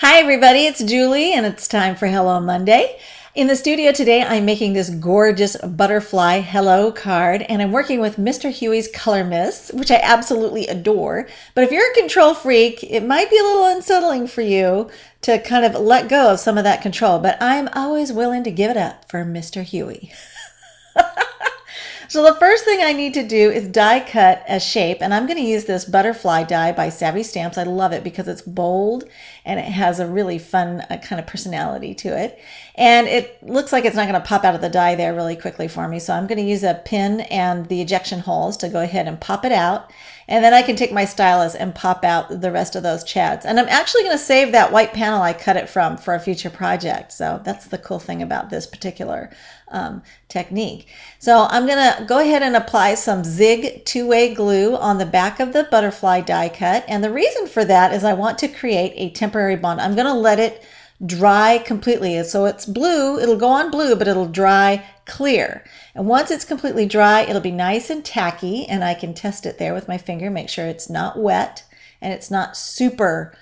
Hi everybody, it's Julie and it's time for Hello Monday. In the studio today, I'm making this gorgeous butterfly hello card and I'm working with Mr. Huey's Color Mists, which I absolutely adore. But if you're a control freak, it might be a little unsettling for you to kind of let go of some of that control, but I'm always willing to give it up for Mr. Huey. So the first thing I need to do is die cut a shape, and I'm going to use this butterfly die by Savvy Stamps. I love it because it's bold and it has a really fun kind of personality to it. And it looks like it's not going to pop out of the die there really quickly for me. So I'm going to use a pin and the ejection holes to go ahead and pop it out. And then I can take my stylus and pop out the rest of those chads. And I'm actually going to save that white panel I cut it from for a future project. So that's the cool thing about this particular technique. So I'm going to go ahead and apply some Zig two-way glue on the back of the butterfly die cut. And the reason for that is I want to create a temporary bond. I'm going to let it dry completely. So it's blue, it'll go on blue, but it'll dry clear. And once it's completely dry, it'll be nice and tacky, and I can test it there with my finger, make sure it's not wet and it's not super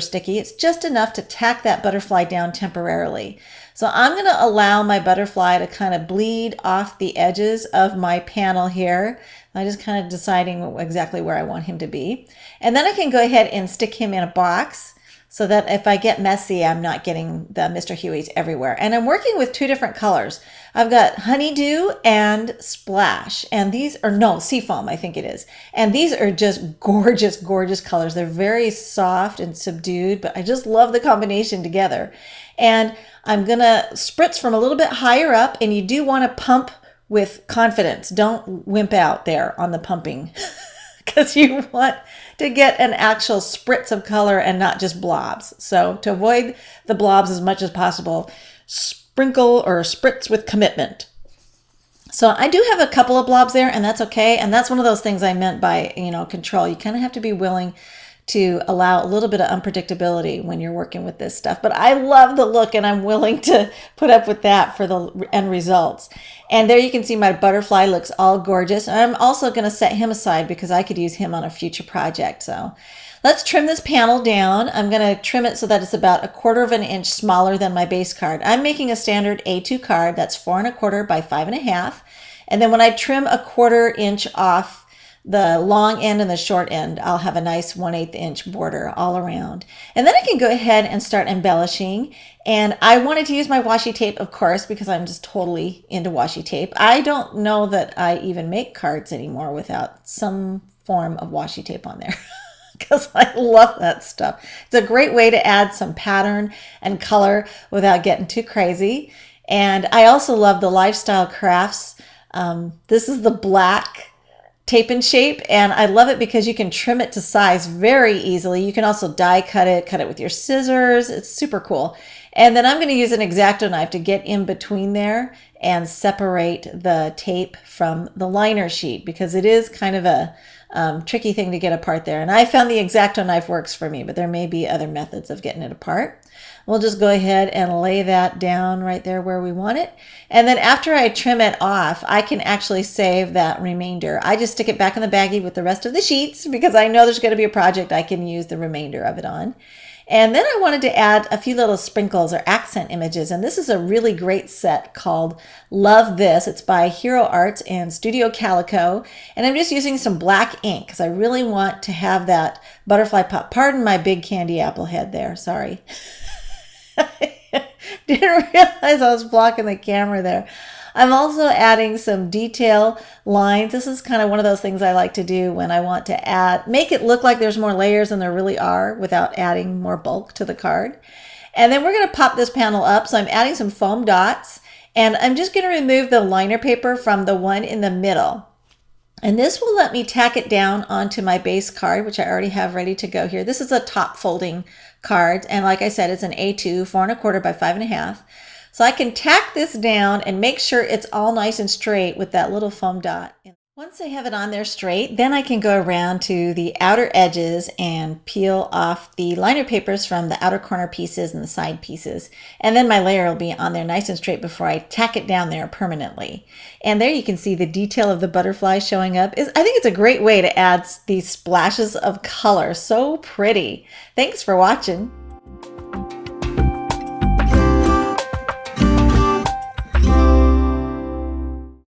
sticky. It's just enough to tack that butterfly down temporarily. So I'm going to allow my butterfly to kind of bleed off the edges of my panel here. I'm just kind of deciding exactly where I want him to be. And then I can go ahead and stick him in a box so that if I get messy, I'm not getting the Mr. Huey's everywhere. And I'm working with two different colors. I've got Honeydew and Splash. And these are, no, Seafoam, I think it is. And these are just gorgeous, gorgeous colors. They're very soft and subdued, but I just love the combination together. And I'm gonna spritz from a little bit higher up, and you do want to pump with confidence. Don't wimp out there on the pumping because you want to get an actual spritz of color and not just blobs. So to avoid the blobs as much as possible, sprinkle or spritz with commitment. So I do have a couple of blobs there, and that's okay. And that's one of those things I meant by, control. You kind of have to be willing to allow a little bit of unpredictability when you're working with this stuff. But I love the look, and I'm willing to put up with that for the end results. And there you can see my butterfly looks all gorgeous. And I'm also going to set him aside because I could use him on a future project. So let's trim this panel down. I'm going to trim it so that it's about 1/4 of an inch smaller than my base card. I'm making a standard A2 card that's 4 1/4 by 5 1/2. And then when I trim 1/4 inch off the long end and the short end, I'll have a nice 1/8 inch border all around. And then I can go ahead and start embellishing. And I wanted to use my washi tape, of course, because I'm just totally into washi tape. I don't know that I even make cards anymore without some form of washi tape on there because I love that stuff. It's a great way to add some pattern and color without getting too crazy. And I also love the Lifestyle Crafts. This is the black tape and shape, and I love it because you can trim it to size very easily. You can also die cut it with your scissors. It's super cool. And then I'm going to use an X-Acto knife to get in between there and separate the tape from the liner sheet because it is kind of a tricky thing to get apart there. And I found the X-Acto knife works for me, but there may be other methods of getting it apart. We'll just go ahead and lay that down right there where we want it. And then after I trim it off, I can actually save that remainder. I just stick it back in the baggie with the rest of the sheets because I know there's going to be a project I can use the remainder of it on. And then I wanted to add a few little sprinkles or accent images. And this is a really great set called Love This. It's by Hero Arts and Studio Calico. And I'm just using some black ink because I really want to have that butterfly pop. Pardon my big candy apple head there. Sorry. Didn't realize I was blocking the camera there. I'm also adding some detail lines. This is kind of one of those things I like to do when I want to make it look like there's more layers than there really are without adding more bulk to the card. And then we're going to pop this panel up. So I'm adding some foam dots, and I'm just going to remove the liner paper from the one in the middle. And this will let me tack it down onto my base card, which I already have ready to go here. This is a top folding card. And like I said, it's an A2, 4 1/4 by 5 1/2. So I can tack this down and make sure it's all nice and straight with that little foam dot. Once I have it on there straight, then I can go around to the outer edges and peel off the liner papers from the outer corner pieces and the side pieces. And then my layer will be on there nice and straight before I tack it down there permanently. And there you can see the detail of the butterfly showing up. I think it's a great way to add these splashes of color. So pretty. Thanks for watching.